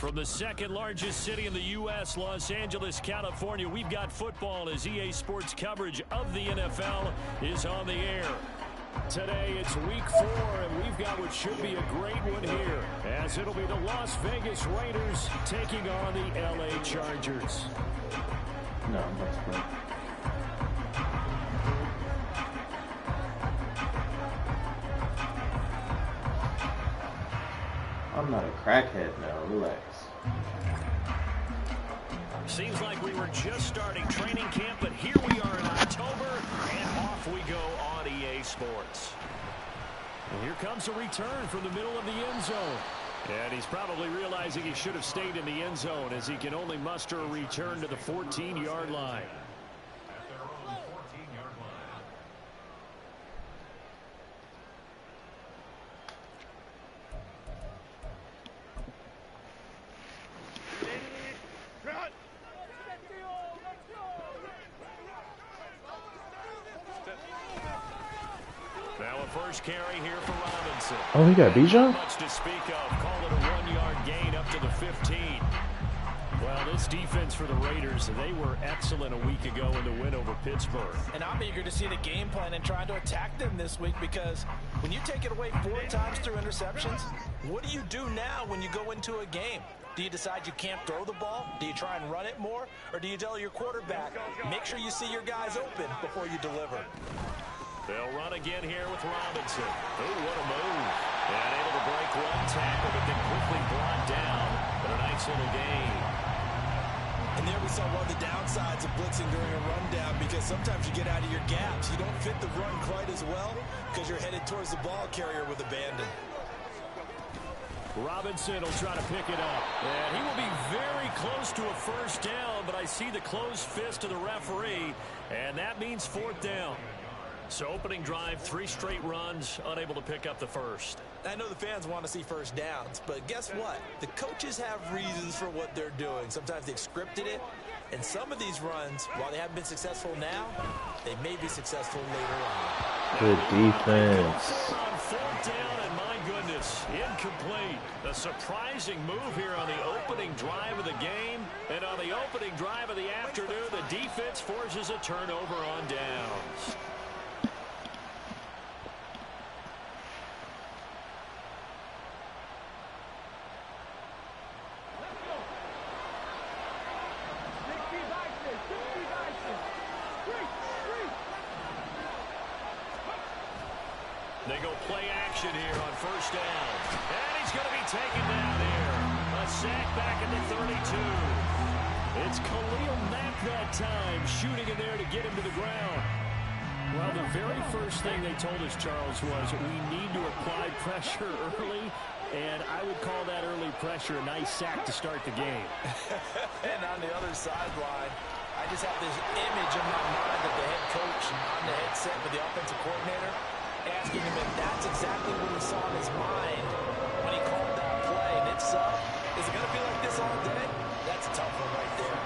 From the second largest city in the U.S., Los Angeles, California, we've got football as EA Sports coverage of the NFL is on the air. Today, it's week 4, and we've got what should be a great one here, as it'll be the Las Vegas Raiders taking on the L.A. Chargers. No, that's good. I'm not a crackhead now, relax. Seems like we were just starting training camp, but here we are in October, and off we go on EA Sports. And here comes a return from the middle of the end zone. And he's probably realizing he should have stayed in the end zone as he can only muster a return to the 14-yard line. First carry here for Robinson. Oh, he got Bijan? Much to speak of. Call it a 1-yard gain up to the 15. Well, this defense for the Raiders, they were excellent a week ago in the win over Pittsburgh. And I'm eager to see the game plan and trying to attack them this week, because when you take it away 4 times through interceptions, what do you do now when you go into a game? Do you decide you can't throw the ball? Do you try and run it more? Or do you tell your quarterback, make sure you see your guys open before you deliver? They'll run again here with Robinson. Oh, what a move. And able to break one tackle, but then quickly brought down. But a nice little gain. And there we saw one of the downsides of blitzing during a rundown, because sometimes you get out of your gaps. You don't fit the run quite as well because you're headed towards the ball carrier with abandon. Robinson will try to pick it up. And he will be very close to a first down, but I see the closed fist of the referee, and that means 4th down. So opening drive, 3 straight runs, unable to pick up the first. I know the fans want to see first downs, but guess what? The coaches have reasons for what they're doing. Sometimes they've scripted it, and some of these runs, while they haven't been successful now, they may be successful later on. Good defense. On 4th down, and my goodness, incomplete. A surprising move here on the opening drive of the game, and on the opening drive of the afternoon, the defense forces a turnover on downs. They go play action here on first down. And he's going to be taken down here. A sack back at the 32. It's Khalil Mack that time, shooting in there to get him to the ground. Well, the very first thing they told us, Charles, was we need to apply pressure early. And I would call that early pressure a nice sack to start the game. And on the other sideline, I just have this image in my mind of the head coach on the headset with the offensive coordinator, asking him if that's exactly what he saw in his mind when he called that play. And if so, is it going to be like this all day? That's a tough one right there.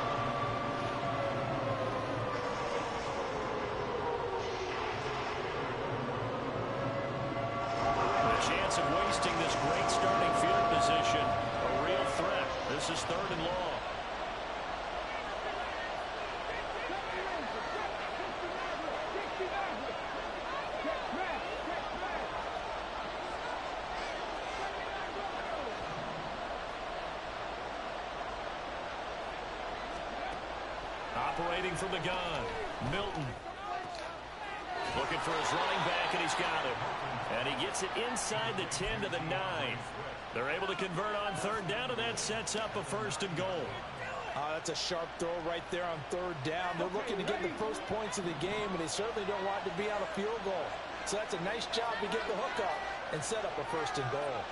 The chance of wasting this great starting field position, a real threat. This is 3rd and long. Operating from the gun, Milton. Looking for his running back, and he's got him. And he gets it inside the 10 to the 9. They're able to convert on 3rd down, and that sets up a 1st and goal. That's a sharp throw right there on 3rd down. They're looking to get the first points of the game, and they certainly don't want it to be on a field goal. So that's a nice job to get the hook up and set up a 1st and goal.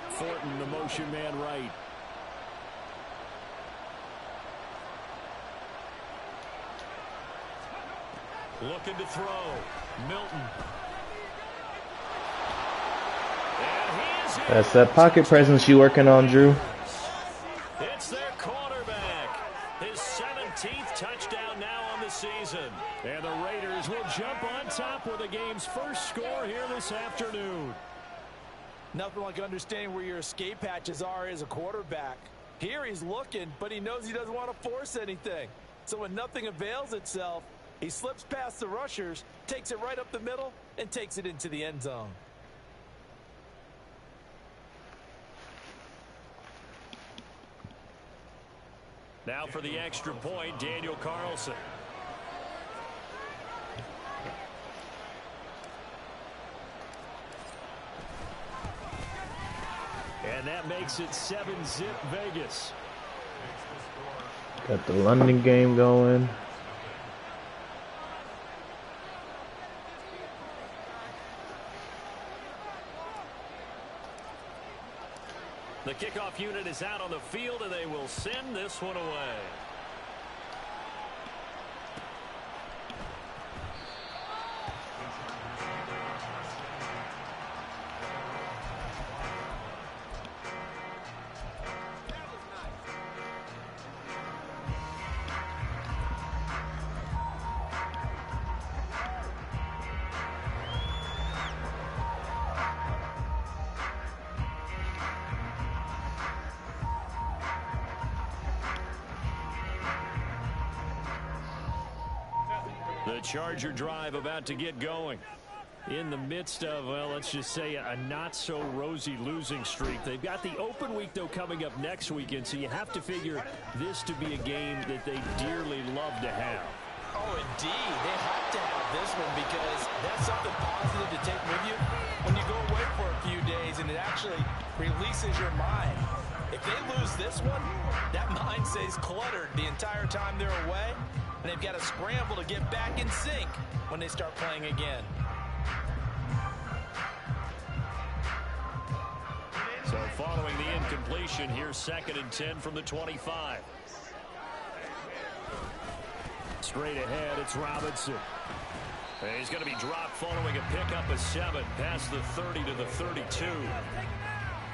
Fortin, the motion man right. Looking to throw. Milton. That's that pocket presence you working on, Drew. It's their quarterback. His 17th touchdown now on the season. And the Raiders will jump on top with a the game's first score here this afternoon. Nothing like understanding where your escape hatches are as a quarterback. Here he's looking, but he knows he doesn't want to force anything. So when nothing avails itself, he slips past the rushers, takes it right up the middle, and takes it into the end zone. Now for the extra point, Daniel Carlson. And that makes it 7-zip Vegas. Got the London game going. The kickoff unit is out on the field, and they will send this one away. The Charger drive about to get going. In the midst of, well, let's just say a not-so-rosy losing streak. They've got the open week, though, coming up next weekend, so you have to figure this to be a game that they dearly love to have. Oh, indeed. They have to have this one because that's something positive to take with you when you go away for a few days, and it actually releases your mind. If they lose this one, that mind stays cluttered the entire time they're away, and they've got to scramble to get back in sync when they start playing again. So following the incompletion, here's 2nd and 10 from the 25. Straight ahead, it's Robinson. And he's going to be dropped following a pickup of 7 past the 30 to the 32.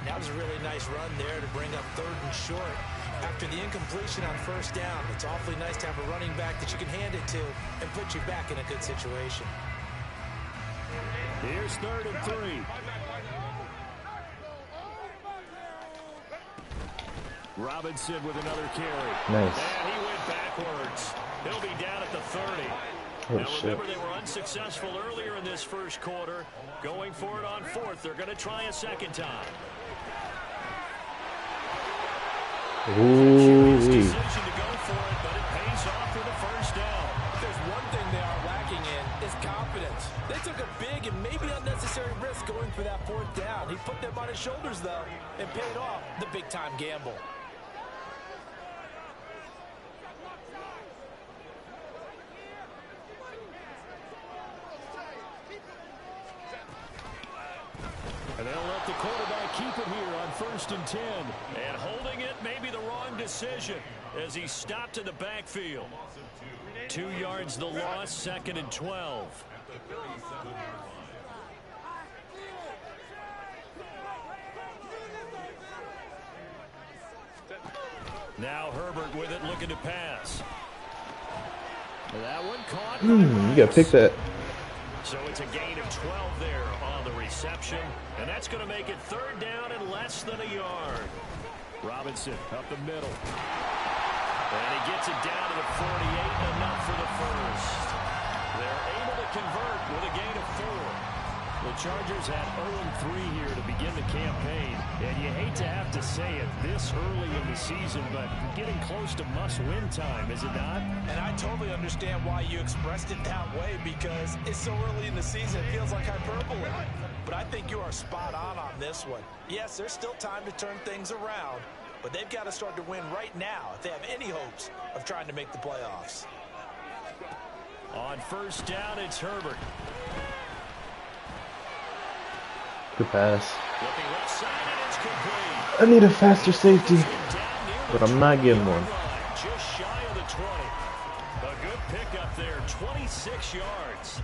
That was a really nice run there to bring up 3rd and short. After the incompletion on 1st down, it's awfully nice to have a running back that you can hand it to and put you back in a good situation. Here's 3rd and 3. Robinson with another carry. Nice. And he went backwards. He'll be down at the 30. Oh, now remember, shit. they were unsuccessful earlier in this first quarter. Going for it on 4th. They're going to try a second time. Ooh. Decision to go for it, but it pays off for the 1st down. If there's one thing they are lacking in, is confidence. They took a big and maybe unnecessary risk going for that 4th down. He put them on his shoulders, though, and paid off the big-time gamble. And they'll let the quarterback keep it here on 1st and 10. And holding it may be the wrong decision as he stopped in the backfield. 2 yards the loss, 2nd and 12. Now Herbert with it, looking to pass. That one caught. You gotta pick that. So it's a gain of 12 there on the reception, and that's going to make it 3rd down and less than a yard. Robinson up the middle. And he gets it down to the 48, enough for the 1st. They're able to convert with a gain of 4. The Chargers had 0-3 here to begin the campaign, and you hate to have to say it this early in the season, but getting close to must-win time, is it not? And I totally understand why you expressed it that way, because it's so early in the season, it feels like hyperbole. But I think you are spot on this one. Yes, there's still time to turn things around, but they've got to start to win right now if they have any hopes of trying to make the playoffs. On 1st down, it's Herbert. Good pass. Looking left side, and it's complete. I need a faster safety, but I'm not getting one. Just shy of the 20. A good pickup there, 26 yards.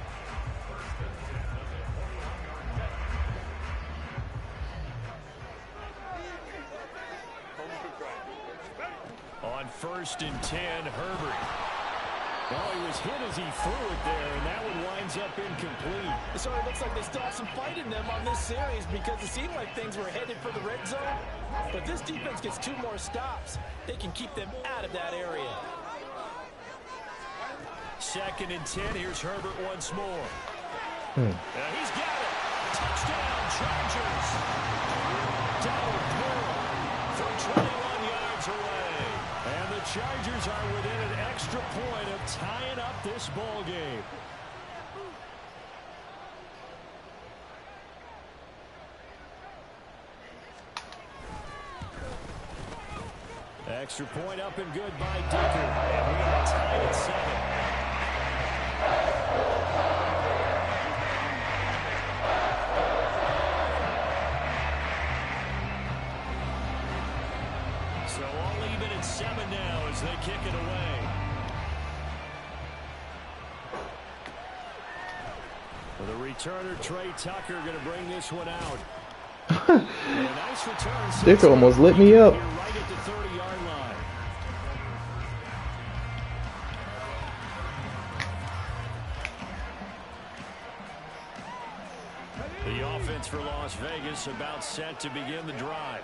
On 1st and 10, Herbert. Oh, he was hit as he threw it there, and that one winds up incomplete. So it looks like they still have some fight in them on this series because it seemed like things were headed for the red zone. But this defense gets 2 more stops. They can keep them out of that area. 2nd and 10. Here's Herbert once more. He's got it. Touchdown, Chargers. Donald Pearl for 21 yards away. And the Chargers are within an extra point of tying up this ball game. Extra point up and good by Dicker. And we are tied at 7. So all even at 7 now as they kick it away. For the returner, Trey Tucker going to bring this one out. Nice return. Dick almost lit me up. Right at the 30-yard line. The offense for Las Vegas about set to begin the drive.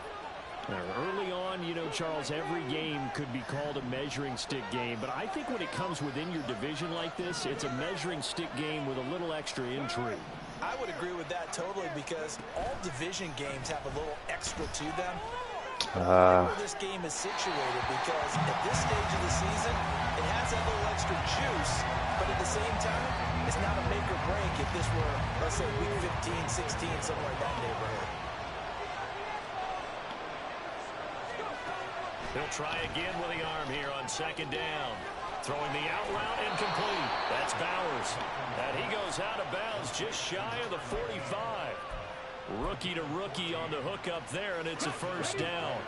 Now, early on, you know, Charles, every game could be called a measuring stick game, but I think when it comes within your division like this, it's a measuring stick game with a little extra intrigue. I would agree with that totally because all division games have a little extra to them. Where this game is situated because at this stage of the season, it has that little extra juice, but at the same time, it's not a make or break if this were, let's say, week 15, 16, somewhere in that neighborhood. He'll try again with the arm here on 2nd down. Throwing the out route incomplete. That's Bowers. And he goes out of bounds just shy of the 45. Rookie to rookie on the hookup there, and it's a 1st down.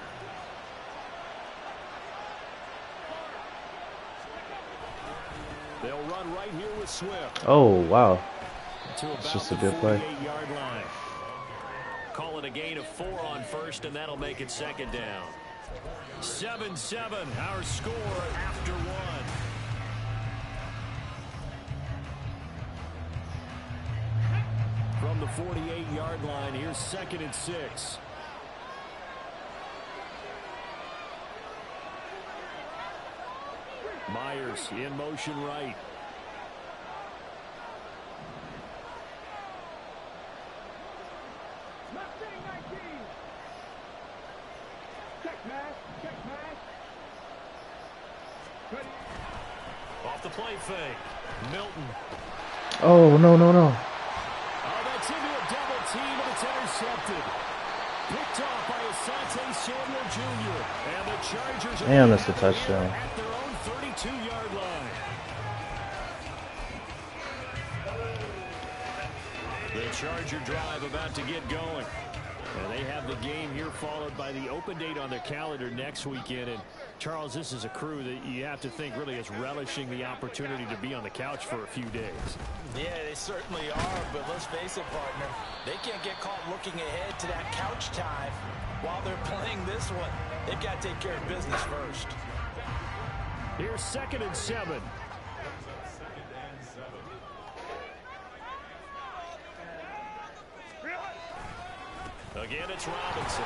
They'll run right here with Swift. Oh, wow. It's just a good play. Line. Call it a gain of 4 on 1st, and that'll make it 2nd down. 7-7, our score after 1. From the 48-yard line, here's 2nd and 6. Myers in motion right. Off the play fake. Milton. Oh, no, no, no. Oh, that's into a double team, and it's intercepted. Picked off by Asante Samuel Jr. And the Chargers are Damn, that's a touchdown. at their own 32-yard line. The Charger drive about to get going. And they have the game here followed by the open date on their calendar next weekend. And Charles, this is a crew that you have to think really is relishing the opportunity to be on the couch for a few days. Yeah, they certainly are, but let's face it, partner. They can't get caught looking ahead to that couch time while they're playing this one. They've got to take care of business first. Here's 2nd and 7. Again, it's Robinson.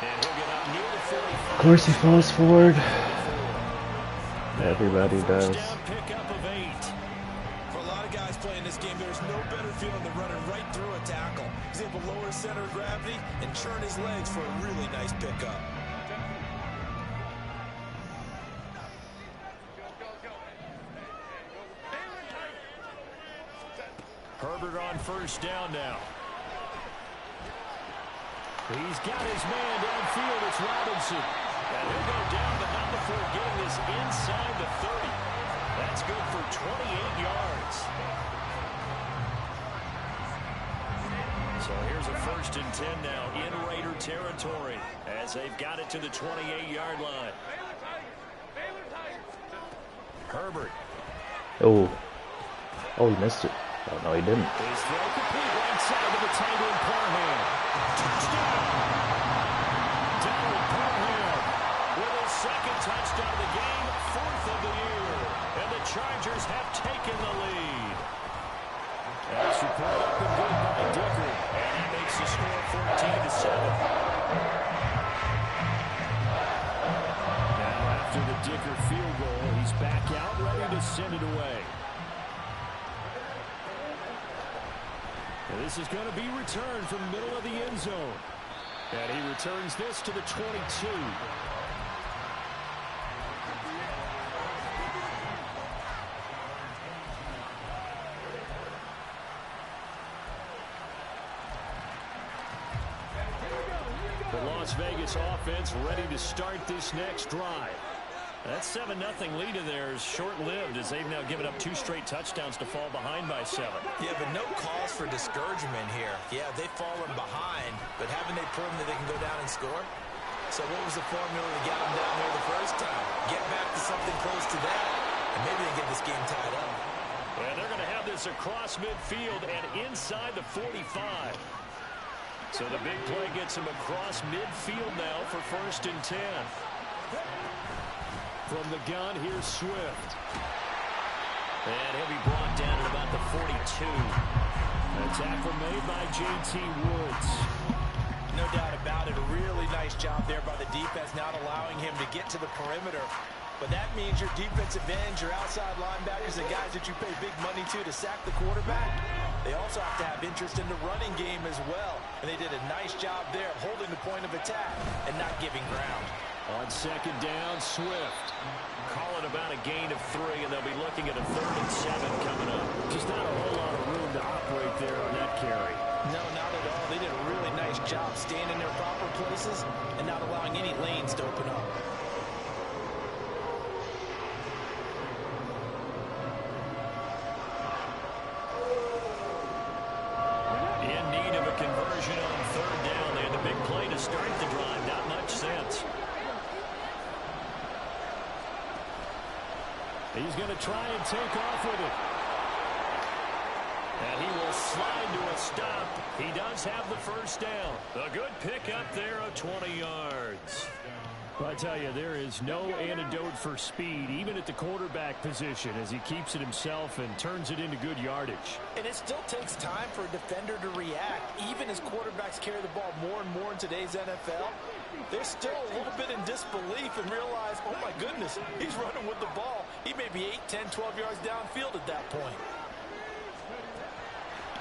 And he'll get up near the 45. Of course he falls forward. Everybody does. First down pickup of 8. For a lot of guys playing this game, there's no better feeling than running right through a tackle. He's able to lower his center of gravity and churn his legs for a really nice pickup. Herbert on 1st down now. He's got his man downfield. It's Robinson. And he'll go down, but not before getting this inside the 30. That's good for 28 yards. So here's a 1st and 10 now in Raider territory as they've got it to the 28-yard line. Herbert. Oh. Oh, he missed it. Oh, no, he didn't. His throw complete right side of the tight end Parham. Touchdown! Donald Parham with his 2nd touchdown of the game, 4th of the year. send it away. And this is going to be returned from the middle of the end zone. And he returns this to the 22. The Las Vegas offense ready to start this next drive. That 7-0 lead of theirs short-lived as they've now given up 2 straight touchdowns to fall behind by 7. Yeah, but no cause for discouragement here. Yeah, they've fallen behind, but haven't they proven that they can go down and score? So what was the formula that got them down there the first time? Get back to something close to that, and maybe they get this game tied up. And they're going to have this across midfield and inside the 45. So the big play gets him across midfield now for 1st and 10. From the gun, here's Swift. And he'll be brought down at about the 42. A tackle made by J.T. Woods. No doubt about it. A really nice job there by the defense, not allowing him to get to the perimeter. But that means your defensive ends, your outside linebackers, the guys that you pay big money to sack the quarterback, they also have to have interest in the running game as well. And they did a nice job there of holding the point of attack and not giving ground. On 2nd down, Swift. Calling about a gain of 3, and they'll be looking at a 3rd and 7 coming up. Just not a whole lot of room to operate there on that carry. No, not at all. They did a really nice job staying in their proper places and not allowing any lanes to open up. In need of a conversion on 3rd down. They had the big play to start the drive. Not much sense. He's going to try and take off with it. And he will slide to a stop. He does have the 1st down. A good pickup there of 20 yards. I tell you, there is no antidote for speed, even at the quarterback position, as he keeps it himself and turns it into good yardage. And it still takes time for a defender to react. Even as quarterbacks carry the ball more and more in today's NFL, they're still a little bit in disbelief and realize, oh my goodness, he's running with the ball. He may be 8, 10, 12 yards downfield at that point.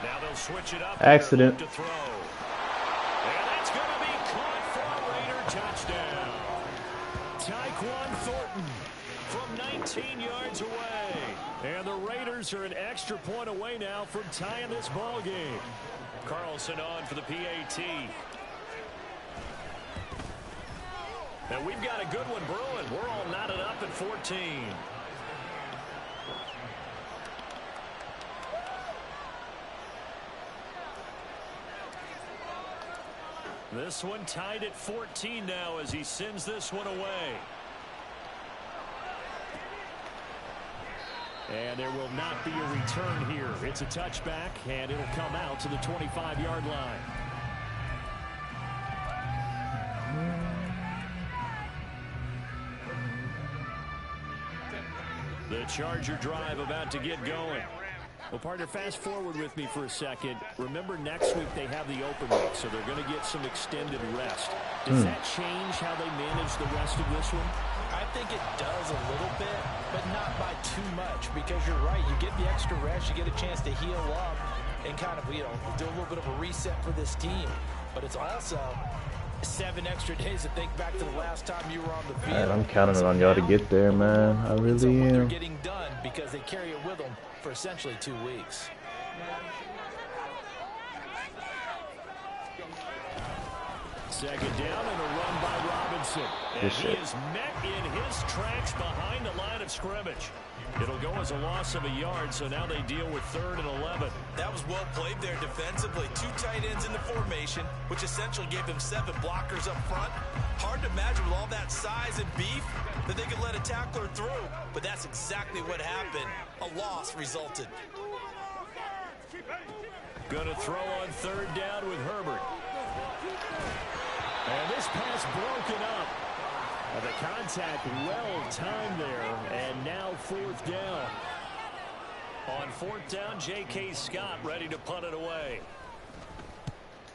Now they'll switch it up. Accident. To throw. And that's going to be caught for a Raider touchdown. Tyquan Thornton from 19 yards away. And the Raiders are an extra point away now from tying this ball game. Carlson on for the PAT. And we've got a good one brewing. We're all knotted up at 14. This one tied at 14 now as he sends this one away. And there will not be a return here. It's a touchback, and it'll come out to the 25-yard line. The Charger drive about to get going. Well, partner, fast forward with me for a second. Remember, next week they have the open week, so they're going to get some extended rest. Does that change how they manage the rest of this one? I think it does a little bit, but not by too much, because you're right. You get the extra rest, you get a chance to heal up and kind of, do a little bit of a reset for this team. But it's also 7 extra days to think back to the last time you were on the field. Man, I'm counting on y'all to get there, man. I really am. They're getting done because they carry it with them for essentially 2 weeks. Second down and a run by Robinson. And he is met in his tracks behind the line of scrimmage. It'll go as a loss of a yard, so now they deal with 3rd and 11. That was well played there defensively. 2 tight ends in the formation, which essentially gave them 7 blockers up front. Hard to imagine with all that size and beef that they could let a tackler through, but that's exactly what happened. A loss resulted. Gonna throw on 3rd down with Herbert. And this pass broken up. And the contact well timed there. And now 4th down. On 4th down, J.K. Scott ready to punt it away.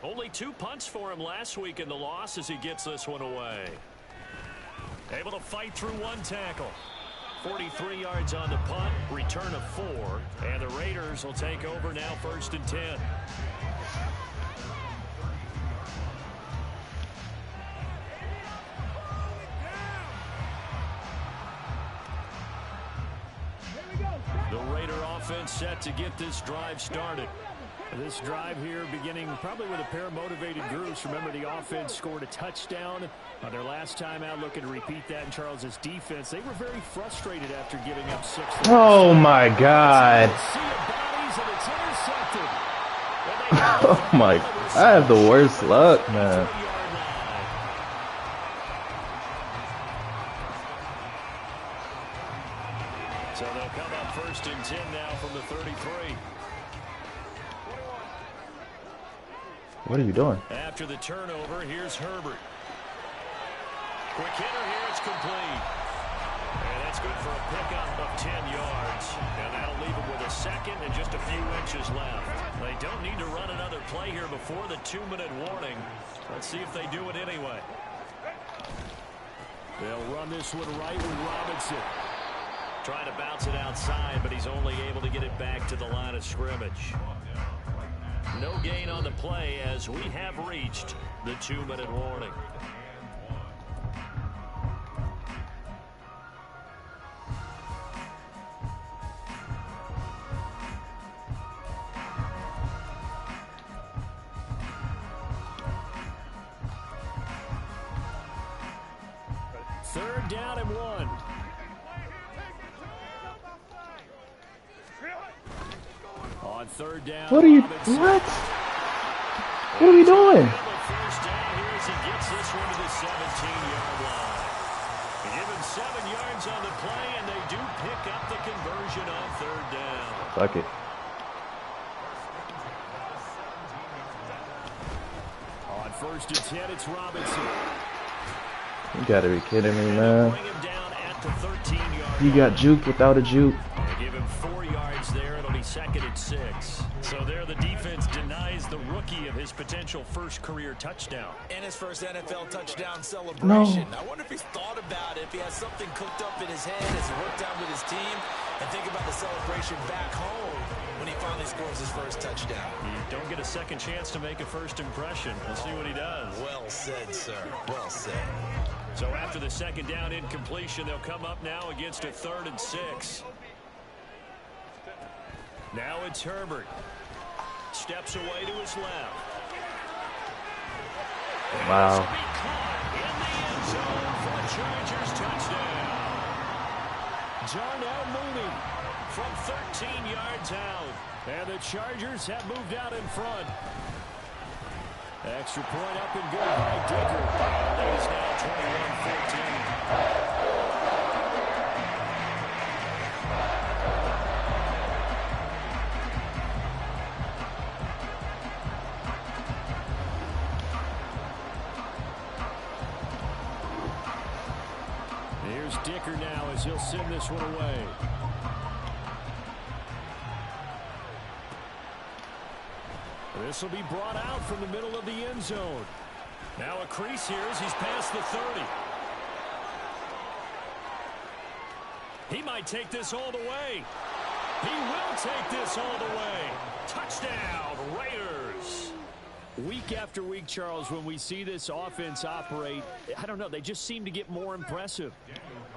Only 2 punts for him last week in the loss as he gets this one away. Able to fight through 1 tackle. 43 yards on the punt, return of 4, and the Raiders will take over now 1st and 10. The Raider offense set to get this drive started. This drive here beginning probably with a pair of motivated groups. Remember, the offense scored a touchdown on their last time out. Looking to repeat that in Charles's defense. They were very frustrated after giving up 6. Oh, my God. Oh, my. I have the worst luck, man. So they'll come up 1st and 10 now from the 33. What are you doing? After the turnover, here's Herbert. Quick hitter here, it's complete. And that's good for a pickup of 10 yards. And that'll leave him with a second and just a few inches left. They don't need to run another play here before the 2-minute warning. Let's see if they do it anyway. They'll run this one right with Robinson. Trying to bounce it outside, but he's only able to get it back to the line of scrimmage. No gain on the play as we have reached the 2-minute warning. Third down and 1. On 3rd down. What are you? What? What are we doing? First down here as he gets this one to the 17-yard line. They give him 7 yards on the play, and they do pick up the conversion on 3rd down. Fuck it. On 1st and 10, it's Robinson. You gotta be kidding me, man. Bring him down at the 13-yard You got juke without a juke. They give him 4 yards there. It'll be 2nd and 6. So there the defense denies the rookie of his potential first career touchdown. And his first NFL touchdown celebration. No. I wonder if he's thought about it, if he has something cooked up in his head as he worked out with his team, and think about the celebration back home when he finally scores his first touchdown. You don't get a second chance to make a first impression. We'll see what he does. Well said, sir. Well said. So after the 2nd down incompletion, they'll come up now against a 3rd and 6. Now it's Herbert. Steps away to his left. Wow. In the end zone for a Chargers touchdown. Darnell Mooney from 13 yards out. And the Chargers have moved out in front. Extra point up and good by Dicker. It is now 21-14. Here's Dicker now as he'll send this one away. This will be brought out from the middle of the end zone. Now a crease here as he's past the 30. He might take this all the way. He will take this all the way. Touchdown, Raiders. Week after week, Charles, when we see this offense operate, I don't know, they just seem to get more impressive.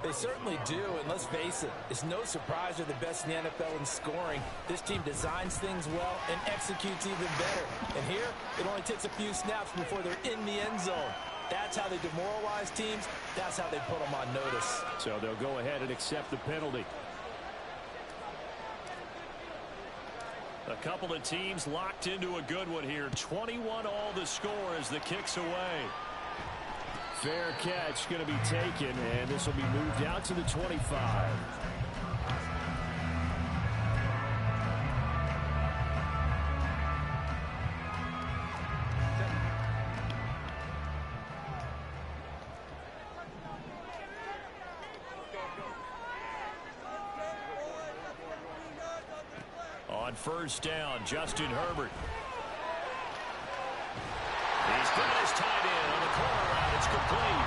They certainly do, and let's face it, it's no surprise they're the best in the NFL in scoring. This team designs things well and executes even better. And here, it only takes a few snaps before they're in the end zone. That's how they demoralize teams. That's how they put them on notice. So they'll go ahead and accept the penalty. A couple of teams locked into a good one here. 21 all the score as the kick's away. Fair catch going to be taken, and this will be moved out to the 25. On 1st down, Justin Herbert. He's got his tight end on the corner route. It's complete.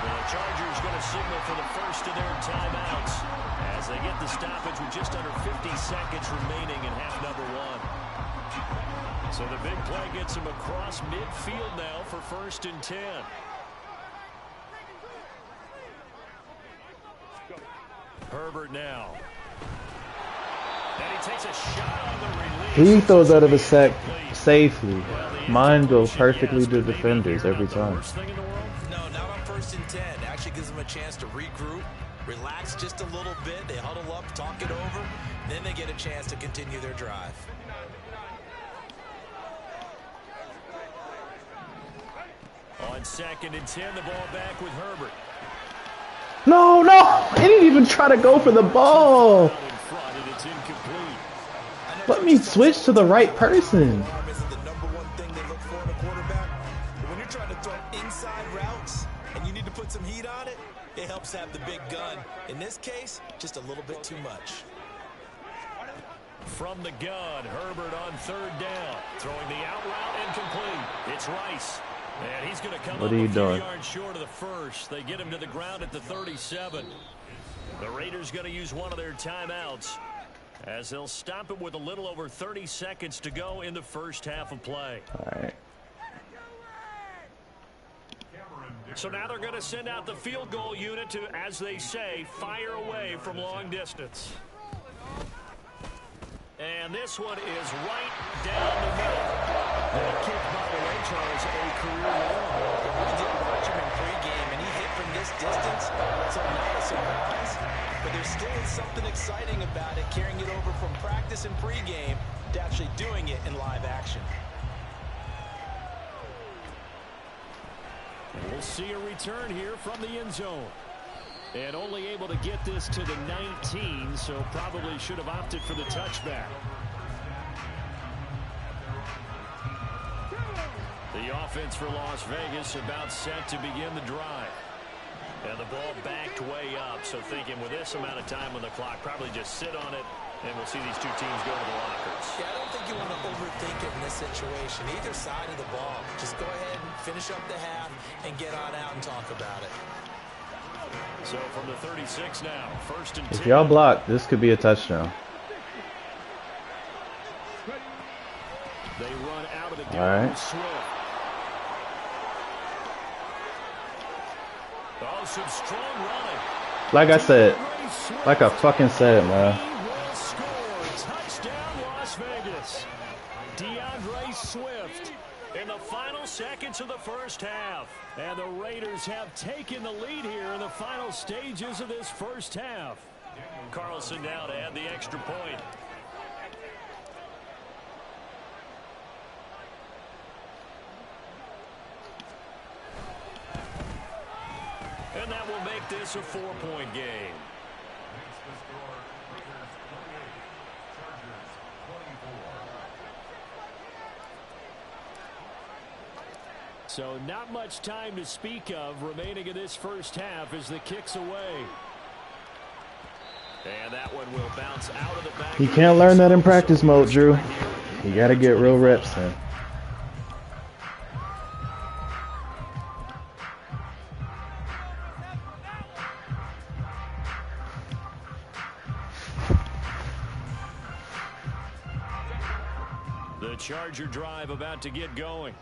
The Chargers going to signal for the first of their timeouts as they get the stoppage with just under 50 seconds remaining in half number one. So the big play gets him across midfield now for 1st and 10. Herbert now. And he takes a shot on the release. He throws out of a sack safely. Mine goes perfectly to defenders every time. No, not on 1st and 10. Actually gives them a chance to regroup, relax just a little bit. They huddle up, talk it over. Then they get a chance to continue their drive. On 2nd and 10, the ball back with Herbert. No, he didn't even try to go for the ball. Let me switch to the right person. Isn't the #1 thing they look for in a quarterback? But when you're trying to throw inside routes and you need to put some heat on it, it helps have the big gun. In this case, just a little bit too much. From the gun, Herbert on 3rd down. Throwing the out route incomplete. It's Rice. And he's going to come up a few yards short of the first. They get him to the ground at the 37. The Raiders going to use one of their timeouts as they'll stop it with a little over 30 seconds to go in the first half of play. All right. So now they're going to send out the field goal unit to, as they say, fire away from long distance. And this one is right down the middle. That kick, by the way, Charles, a career long. We did watch him in pregame, and he hit from this distance, so not a surprise. But there still is something exciting about it, carrying it over from practice and pregame to actually doing it in live action. We'll see a return here from the end zone. And only able to get this to the 19, so probably should have opted for the touchback. The offense for Las Vegas about set to begin the drive. And the ball backed way up, so thinking with this amount of time on the clock, probably just sit on it, and we'll see these two teams go to the lockers. Yeah, I don't think you want to overthink it in this situation. Either side of the ball. Just go ahead and finish up the half and get on out and talk about it. So from the 36 now, 1st and 10. If y'all block, this could be a touchdown. They run out of the game. All right. Swift. Oh, some strong running. Like I said, like I fucking said, man. He will score. Touchdown, Las Vegas. DeAndre Swift in the final seconds of the first half. And the Raiders have taken the lead here in the final stages of this first half. Carlson now to add the extra point. And that will make this a 4-point game. So not much time to speak of remaining in this first half as the kick's away. And that one will bounce out of the back. You can't learn that in practice mode, Drew. You got to get real reps in. The Charger drive about to get going.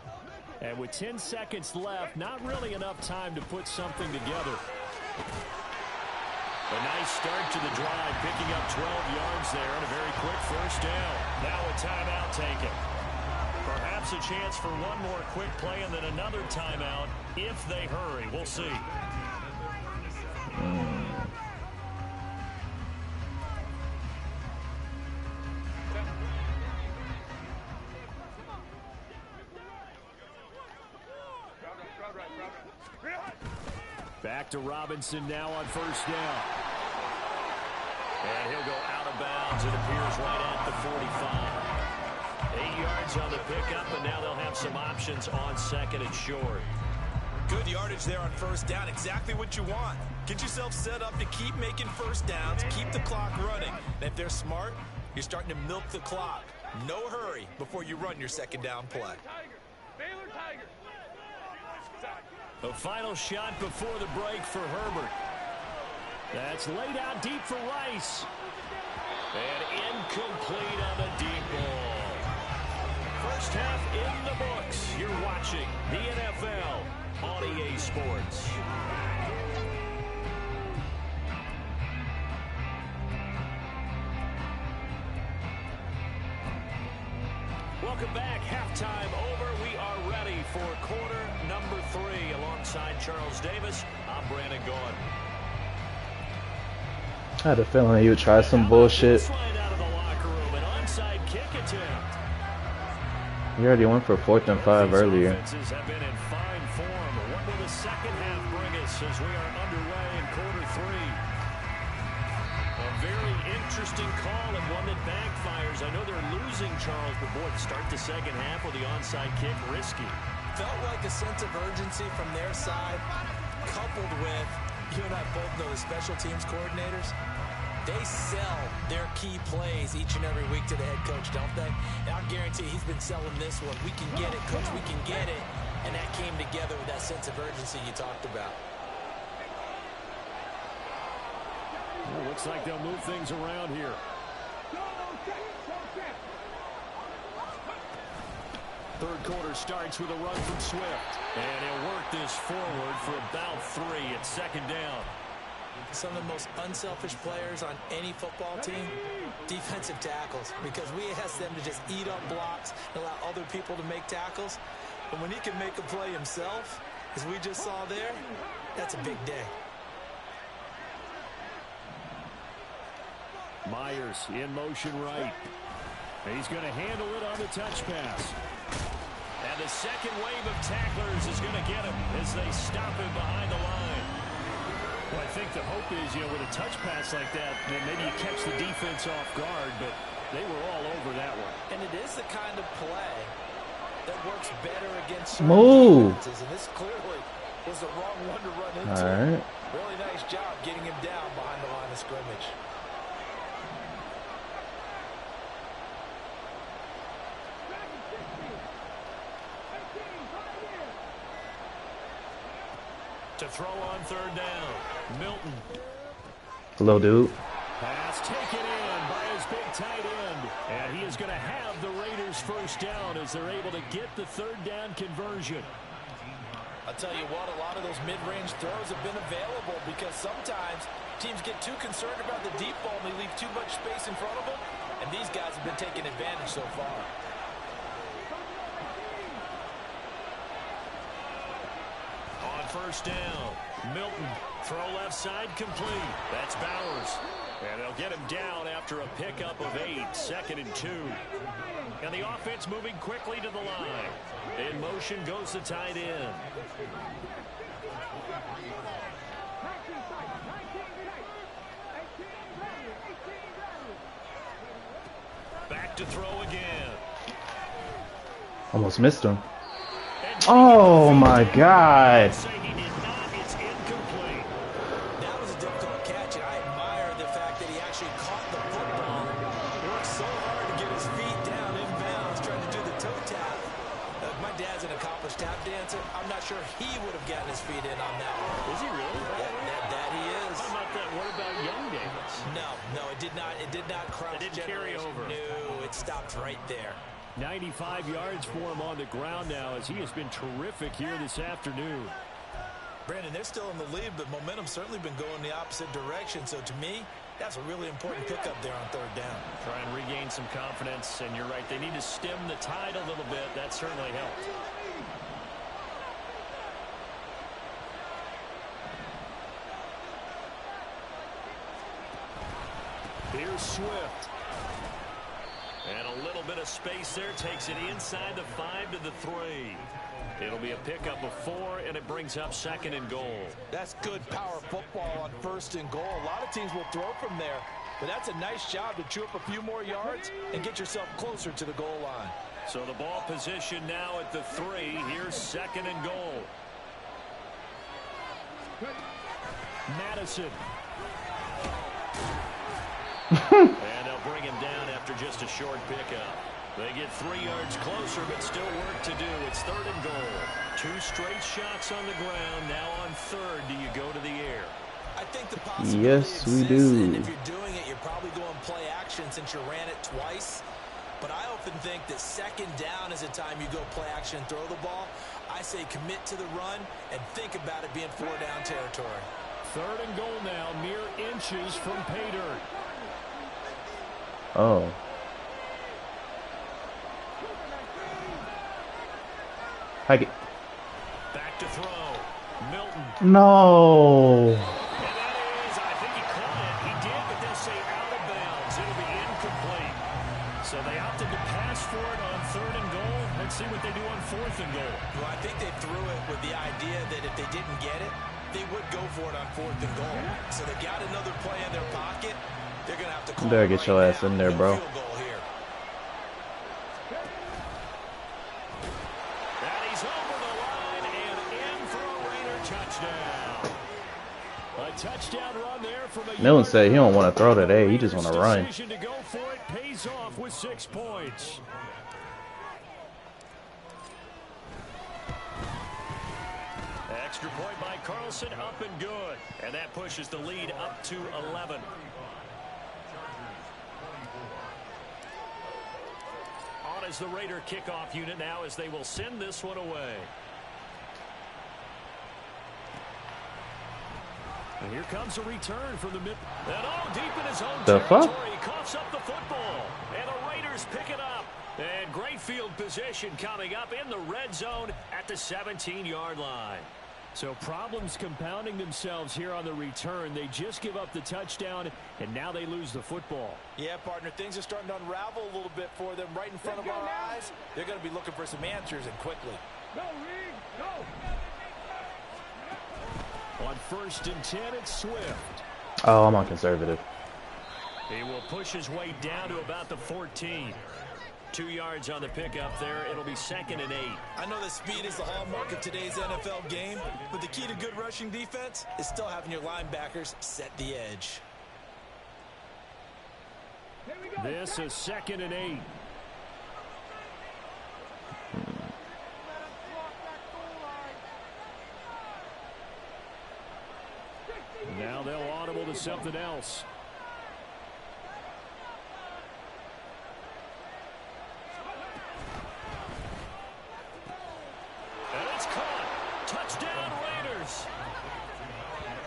And with 10 seconds left, not really enough time to put something together. A nice start to the drive, picking up 12 yards there and a very quick first down. Now a timeout taken. Perhaps a chance for one more quick play and then another timeout if they hurry. We'll see. Back to Robinson now on first down. And he'll go out of bounds. It appears right at the 45. 8 yards on the pickup, and now they'll have some options on 2nd and short. Good yardage there on first down. Exactly what you want. Get yourself set up to keep making first downs, keep the clock running. And if they're smart, you're starting to milk the clock. No hurry before you run your 2nd down play. A final shot before the break for Herbert. That's laid out deep for Rice. And incomplete on the deep ball. First half in the books. You're watching the NFL on EA Sports. Welcome back. Halftime over. We are ready for quarter number 3. Alongside Charles Davis, I'm Brandon Gaudin. I had a feeling you would try some bullshit. Out of the locker room, an onside kick attempt. You already went for 4th and 5 earlier. Offenses have been in fine form. What will the second half bring us as we are underway in quarter 3? A very interesting call and one that backfires. I know they're losing, Charles, but boy, to start the second half with the onside kick, risky. Felt like a sense of urgency from their side, coupled with, you and I both know the special teams coordinators. They sell their key plays each and every week to the head coach, don't they? And I guarantee he's been selling this one. We can get it, coach, we can get it. And that came together with that sense of urgency you talked about. Well, looks like they'll move things around here. Third quarter starts with a run from Swift. And he'll work this forward for about 3 at second down. Some of the most unselfish players on any football team, defensive tackles, because we ask them to just eat up blocks and allow other people to make tackles. But when he can make a play himself, as we just saw there, that's a big day. Myers in motion right. He's going to handle it on the touch pass. And the second wave of tacklers is going to get him as they stop him behind the line. Well, I think the hope is, you know, with a touch pass like that, maybe you catch the defense off guard, but they were all over that one. And it is the kind of play that works better against Move. defenses, and this clearly was the wrong one to run into. All right. Really nice job getting him down behind the line of scrimmage. To throw on third down, Milton. Hello, dude. Pass taken in by his big tight end. And he is going to have the Raiders first down as they're able to get the third down conversion. I'll tell you what, a lot of those mid-range throws have been available because sometimes teams get too concerned about the deep ball and they leave too much space in front of them. And these guys have been taking advantage so far. First down, Milton, throw left side complete. That's Bowers. And they'll get him down after a pickup of 8, 2nd and 2. And the offense moving quickly to the line. In motion goes the tight end. Back to throw again. Almost missed him. Oh my God. That was a difficult catch, and I admire the fact that he actually caught the football. Worked so hard to get his feet down inbounds, trying to do the toe tap. My dad's an accomplished tap dancer. I'm not sure he would have gotten his feet in on that one. Is he really? That he is. How about that? What about Young Davis? No, it did not. It did not cross. It didn't carry over. No, it stopped right there. 95 yards for him on the ground now as he has been terrific here this afternoon. Brandon, they're still in the lead, but momentum's certainly been going the opposite direction. So to me, that's a really important pickup there on third down. Try and regain some confidence, and you're right. They need to stem the tide a little bit. That certainly helped. Here's Swift. And a little bit of space there. Takes it inside the 5 to the 3. It'll be a pickup of 4, and it brings up 2nd and goal. That's good power football on 1st and goal. A lot of teams will throw from there, but that's a nice job to chew up a few more yards and get yourself closer to the goal line. So the ball position now at the 3. Here's 2nd and goal. Madison. And they'll bring him down after just a short pickup. They get 3 yards closer, but still work to do. It's 3rd and goal. 2 straight shots on the ground. Now on 3rd, do you go to the air? I think the possibility Yes, we exists, do. and if you're doing it, you're probably going play action since you ran it twice. But I often think that 2nd down is a time you go play action and throw the ball. I say commit to the run and think about it being 4 down territory. 3rd and goal now, mere inches from pay dirt. Oh. Hike it. Back to throw. Milton. No. And that is, I think he caught it. He did, but they'll say out of bounds. It'll be incomplete. So they opted to pass for it on 3rd and goal. Let's see what they do on 4th and goal. Well, I think they threw it with the idea that if they didn't get it, they would go for it on 4th and goal. So they got another play in their pocket. They're going to have to call Better it get right your ass now. in there, No bro. field goal here. And he's over the line and in for a Raider touchdown. A touchdown run there from a Milton said he don't want to throw today. He just want to run. decision to go for it pays off with 6 points. Extra point by Carlson, up and good. And that pushes the lead up to 11. On is the Raider kickoff unit now as they will send this one away. And here comes a return from the mid. And all deep in his own The territory. fuck? He coughs up the football. And the Raiders pick it up. And great field position coming up in the red zone at the 17-yard line. So problems compounding themselves here on the return. They just give up the touchdown, and now they lose the football. Yeah, partner, things are starting to unravel a little bit for them right in front of our eyes. They're going to be looking for some answers, and quickly. Go, Reed, go! On 1st and 10, it's Swift. Oh, I'm on conservative. He will push his way down to about the 14. 2 yards on the pickup there. It'll be 2nd and 8. I know that speed is the hallmark of today's NFL game, but the key to good rushing defense is still having your linebackers set the edge. This is 2nd and 8. Now they'll audible to something else. And it's caught. Touchdown Raiders.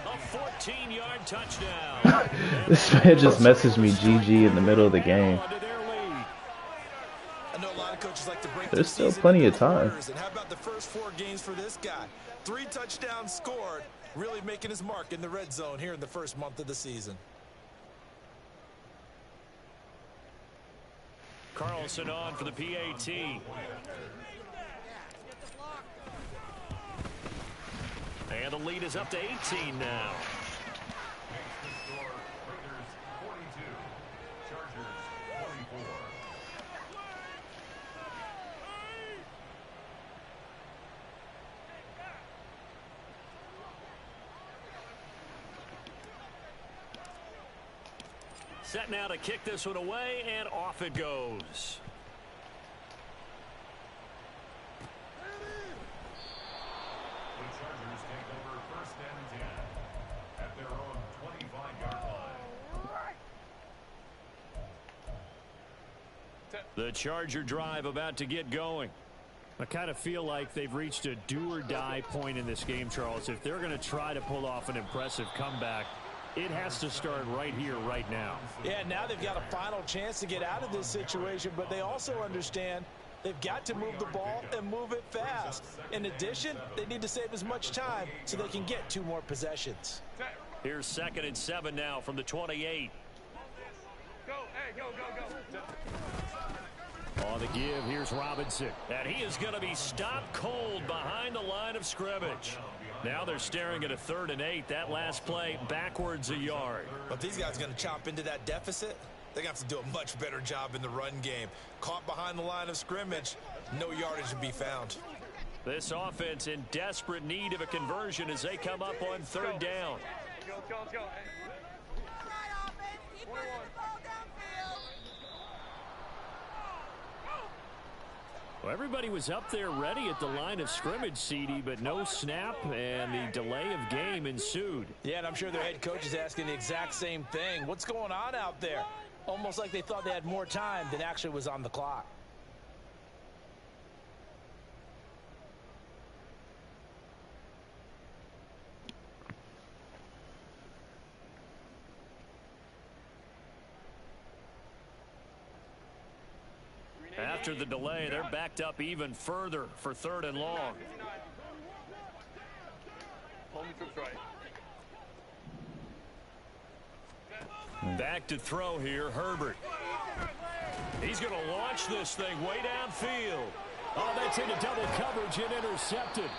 A 14-yard touchdown. This man just messaged me GG in the middle of the game. I know a lot of coaches like to break There's the still season plenty into of time. quarters, and how about the first 4 games for this guy? 3 touchdowns scored, really making his mark in the red zone here in the first month of the season. Carlson on for the PAT. And the lead is up to 18 now. Set now to kick this one away, and off it goes. The Chargers take over 1st and 10 at their own 25-yard line. The Charger drive about to get going. I kind of feel like they've reached a do-or-die point in this game, Charles. If they're going to try to pull off an impressive comeback, it has to start right here, right now. Yeah, now they've got a final chance to get out of this situation, but they also understand they've got to move the ball and move it fast. In addition, they need to save as much time so they can get 2 more possessions. Here's 2nd and 7 now from the 28. Go, hey, go, go, go. On the give, here's Robinson. And he is going to be stopped cold behind the line of scrimmage. Now they're staring at a 3rd and 8. That last play backwards a yard. But these guys are going to chop into that deficit. They're going to have to do a much better job in the run game. Caught behind the line of scrimmage, no yardage to be found. This offense in desperate need of a conversion as they come up on 3rd down. Go, go, go. Well, everybody was up there ready at the line of scrimmage, CD, but no snap, and the delay of game ensued. Yeah, and I'm sure their head coach is asking the exact same thing. What's going on out there? Almost like they thought they had more time than actually was on the clock. After the delay, they're backed up even further for 3rd and long. Back to throw here, Herbert. He's going to launch this thing way downfield. Oh, that's into double coverage and intercepted.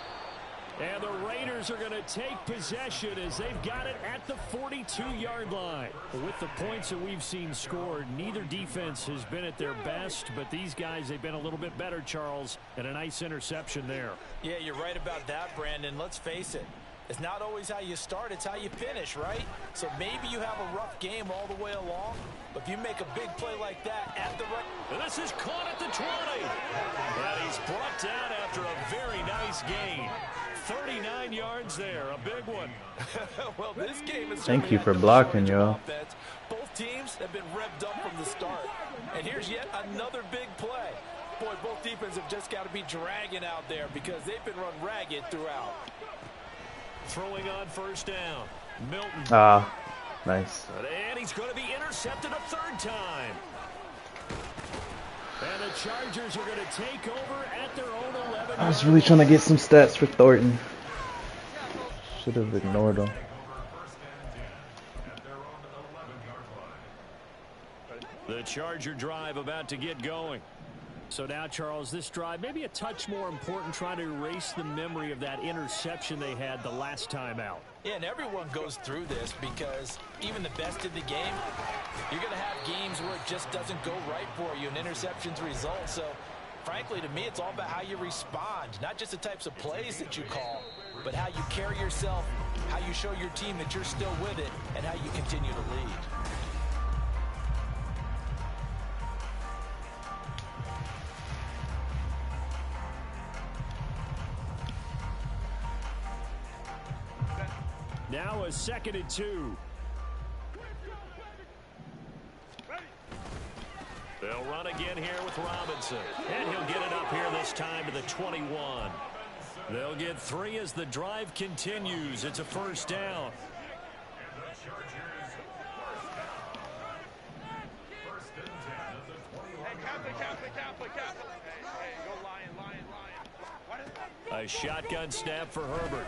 And the Raiders are going to take possession as they've got it at the 42-yard line. With the points that we've seen scored, neither defense has been at their best, but these guys, they've been a little bit better, Charles, and a nice interception there. Yeah, you're right about that, Brandon. Let's face it. It's not always how you start, it's how you finish, right? So maybe you have a rough game all the way along, but if you make a big play like that at the right... And this is caught at the 20. And he's brought down after a very nice gain. 39 yards there, a big one. Well, this game is... Thank you for blocking, y'all. Both teams have been revved up from the start. And here's yet another big play. Boy, both defenses have just got to be dragging out there because they've been run ragged throughout. Throwing on 1st down. Milton. Ah, nice. And he's going to be intercepted a 3rd time. And the Chargers are going to take over at their own 11. I was really trying to get some stats for Thornton. Should have ignored him. The Charger drive about to get going. So now, Charles, this drive maybe a touch more important, trying to erase the memory of that interception they had the last time out. Yeah, and everyone goes through this because even the best in the game, you're going to have games where it just doesn't go right for you and interceptions result. So, frankly, to me, it's all about how you respond, not just the types of plays that you call, but how you carry yourself, how you show your team that you're still with it, and how you continue to lead. Now a 2nd and 2. They'll run again here with Robinson. And he'll get it up here this time to the 21. They'll get 3 as the drive continues. It's a 1st down. A shotgun snap for Herbert.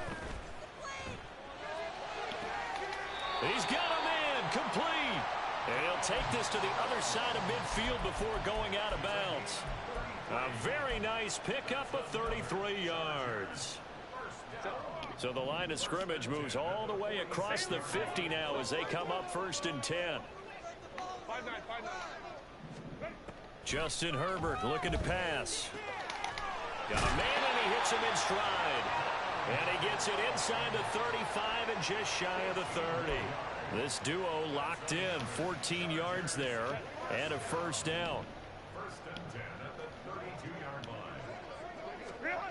He's got a man complete. And he'll take this to the other side of midfield before going out of bounds. A very nice pickup of 33 yards. So the line of scrimmage moves all the way across the 50 now as they come up 1st and 10. Justin Herbert looking to pass. Got a man and he hits him in stride. And he gets it inside the 35 and just shy of the 30. This duo locked in, 14 yards there and a 1st down. 1st and 10 at the 32-yard line.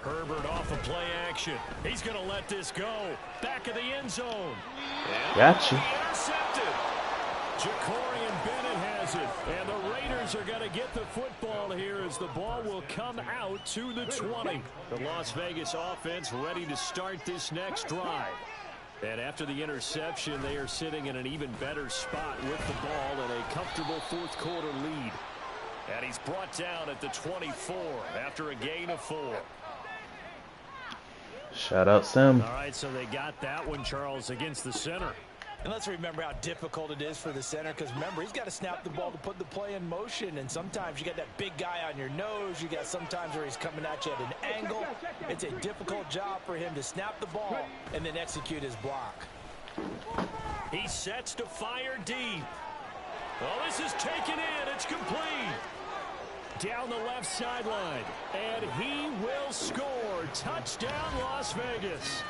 Herbert off of play action. He's going to let this go. Back of the end zone. Gotcha. Intercepted. Jacorian Bennett has it. And the Raiders are going to get the football here as the ball will come out to the 20. The Las Vegas offense ready to start this next drive. And after the interception, they are sitting in an even better spot with the ball and a comfortable 4th quarter lead. And he's brought down at the 24 after a gain of 4. Shout out Sim. All right, so they got that one, Charles, against the center. And let's remember how difficult it is for the center because, remember, he's got to snap the ball to put the play in motion. And sometimes you got that big guy on your nose. You got sometimes where he's coming at you at an angle. It's a difficult job for him to snap the ball and then execute his block. He sets to fire deep. Well, this is taken in. It's complete. Down the left sideline. And he will score. Touchdown, Las Vegas.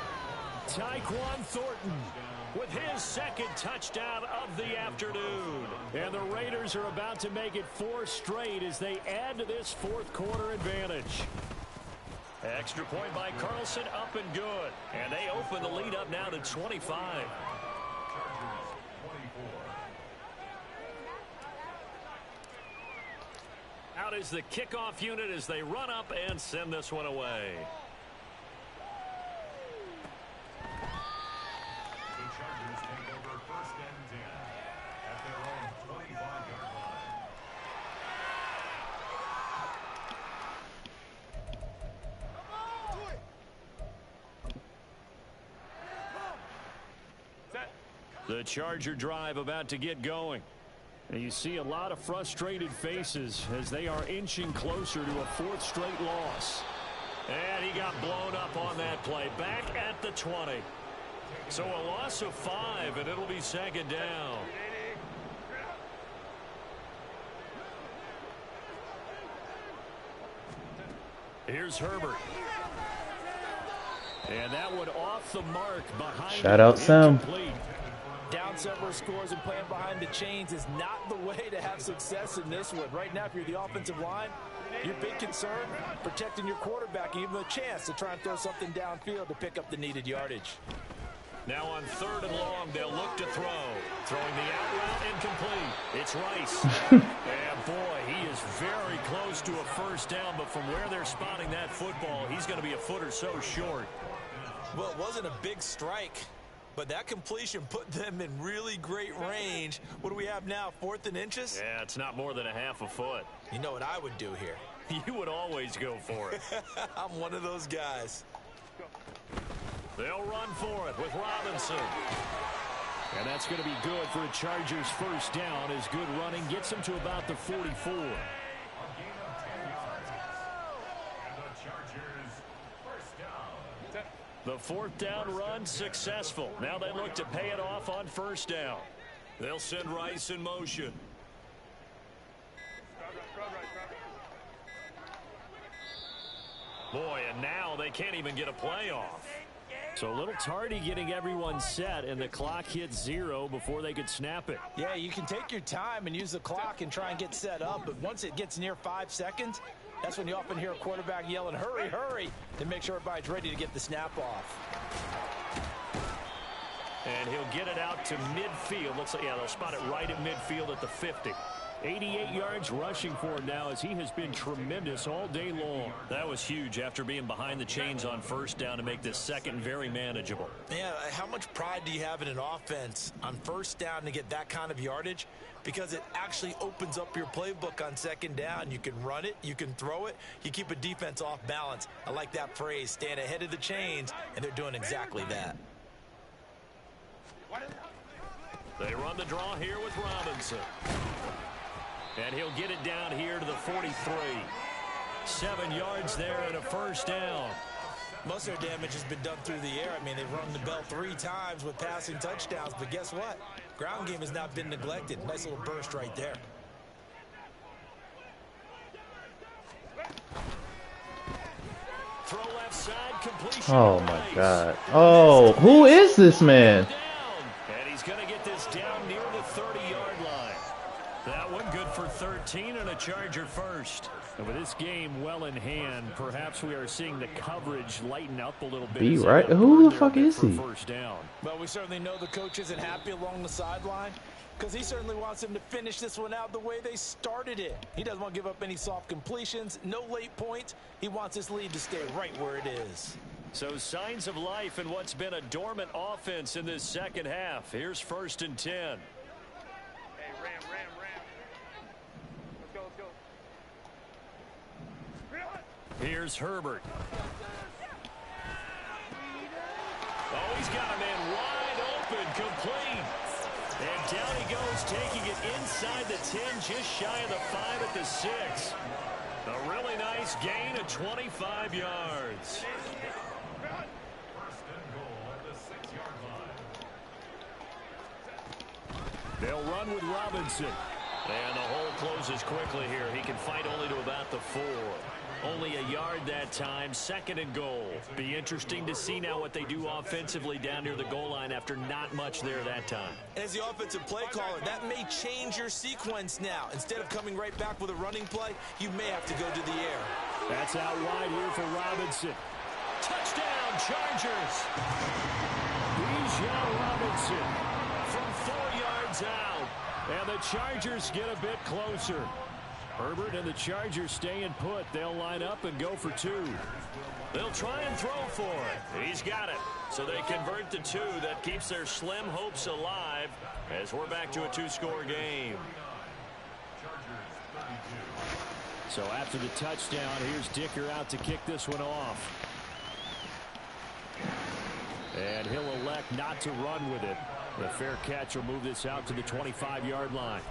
Tyquan Thornton. with his second touchdown of the afternoon. And the Raiders are about to make it 4 straight as they add to this fourth quarter advantage. Extra point by Carlson, up and good. And they open the lead up now to 25. Out is the kickoff unit as they run up and send this one away. The Chargers take over first and 10 at their own 25-yard line. The Charger drive about to get going. And you see a lot of frustrated faces as they are inching closer to a 4th straight loss. And he got blown up on that play. Back at the 20. So a loss of 5, and it'll be second down. Here's Herbert. And that one off the mark behind. Shout out Sam. Down several scores and playing behind the chains is not the way to have success in this one. Right now, if you're the offensive line, your big concern, protecting your quarterback, and give him a chance to try and throw something downfield to pick up the needed yardage. Now on 3rd and long, they'll look to throw. Throwing the out route incomplete. It's Rice. And boy, he is very close to a first down, but from where they're spotting that football, he's going to be a foot or so short. Well, it wasn't a big strike, but that completion put them in really great range. What do we have now, 4th and inches? Yeah, it's not more than a half a foot. You know what I would do here? You would always go for it. I'm one of those guys. They'll run for it with Robinson. And that's going to be good for a Chargers first down as good running gets them to about the 44. A gain of 10 yards. And the Chargers first down. The 4th down run successful. Now they look to pay it off on first down. They'll send Rice in motion. Boy, and now they can't even get a play off. So a little tardy getting everyone set, and the clock hits 0 before they could snap it. Yeah, you can take your time and use the clock and try and get set up, but once it gets near 5 seconds, that's when you often hear a quarterback yelling, hurry, hurry, to make sure everybody's ready to get the snap off. And he'll get it out to midfield. Looks like, yeah, they'll spot it right at midfield at the 50. 88 yards rushing for him now as he has been tremendous all day long. That was huge after being behind the chains on first down to make this second very manageable. Yeah, how much pride do you have in an offense on first down to get that kind of yardage? Because it actually opens up your playbook on second down. You can run it, you can throw it, you keep a defense off balance. I like that phrase, stand ahead of the chains, and they're doing exactly that. They run the draw here with Robinson. And he'll get it down here to the 43. 7 yards there and a first down. Most of their damage has been done through the air. I mean, they've rung the bell 3 times with passing touchdowns, but guess what? Ground game has not been neglected. Nice little burst right there. Throw left side, completion. Oh my God. Oh, who is this man? And he's going to get this down near the 30-yard line. That one good for 13 and a Charger first. And with this game well in hand, perhaps we are seeing the coverage lighten up a little bit. Be right. Who the fuck is he? First down. Well, we certainly know the coach isn't happy along the sideline because he certainly wants them to finish this one out the way they started it. He doesn't want to give up any soft completions, no late points. He wants this lead to stay right where it is. So signs of life in what's been a dormant offense in this second half. Here's 1st and 10. Hey, Ram. Let's go. Here's Herbert. Oh, he's got a man wide open, complete. And down he goes, taking it inside the 10, just shy of the 5 at the 6. A really nice gain of 25 yards. First and goal at the 6-yard line. They'll run with Robinson. And the hole closes quickly here. He can fight only to about the 4. Only a yard that time, 2nd and goal. Be interesting to see now what they do offensively down near the goal line after not much there that time. As the offensive play caller, that may change your sequence now. Instead of coming right back with a running play, you may have to go to the air. That's out wide here for Robinson. Touchdown, Chargers! Bijan Robinson from 4 yards out. And the Chargers get a bit closer. Herbert and the Chargers staying put. They'll line up and go for 2. They'll try and throw for it. He's got it. So they convert the 2. That keeps their slim hopes alive as we're back to a 2-score game. So after the touchdown, here's Dicker out to kick this one off. And he'll elect not to run with it. The fair catch will move this out to the 25-yard line.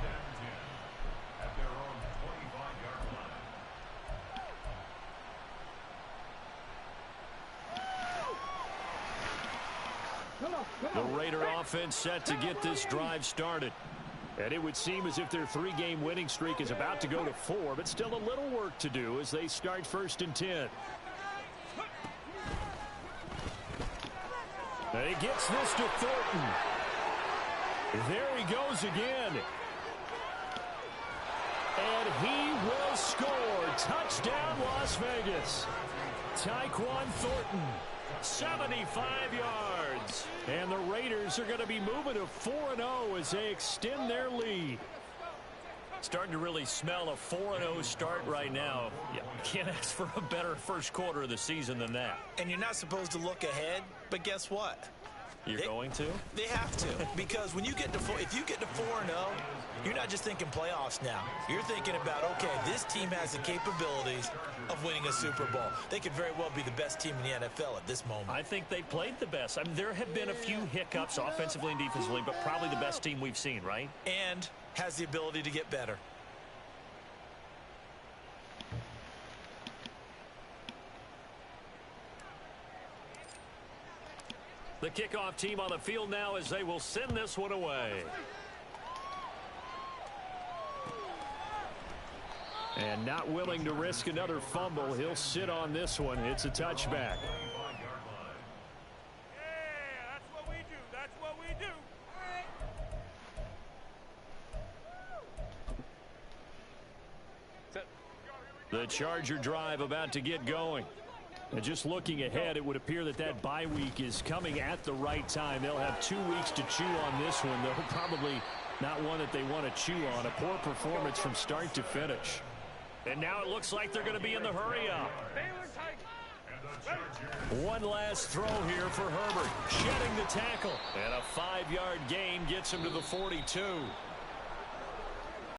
The Raider offense set to get this drive started. And it would seem as if their 3-game winning streak is about to go to 4, but still a little work to do as they start 1st and 10. And he gets this to Thornton. There he goes again. And he will score. Touchdown, Las Vegas. Tyquan Thornton, 75 yards. And the Raiders are going to be moving to 4-0 as they extend their lead. Starting to really smell a 4-0 start right now. You can't ask for a better first quarter of the season than that. And you're not supposed to look ahead, but guess what? You're going to? They have to, because when you get to if you get to 4-0, you're not just thinking playoffs now. You're thinking about, okay, this team has the capabilities of winning a Super Bowl. They could very well be the best team in the NFL at this moment. I think they played the best. I mean, there have been a few hiccups offensively and defensively, but probably the best team we've seen, right? And has the ability to get better. The kickoff team on the field now as they will send this one away. And not willing to risk another fumble, he'll sit on this one. It's a touchback. Yeah, that's what we do. That's what we do. The Charger drive about to get going. And just looking ahead, it would appear that that bye week is coming at the right time. They'll have 2 weeks to chew on this one, though probably not one that they want to chew on. A poor performance from start to finish. And now it looks like they're going to be in the hurry-up. One last throw here for Herbert, shedding the tackle. And a 5-yard gain gets him to the 42.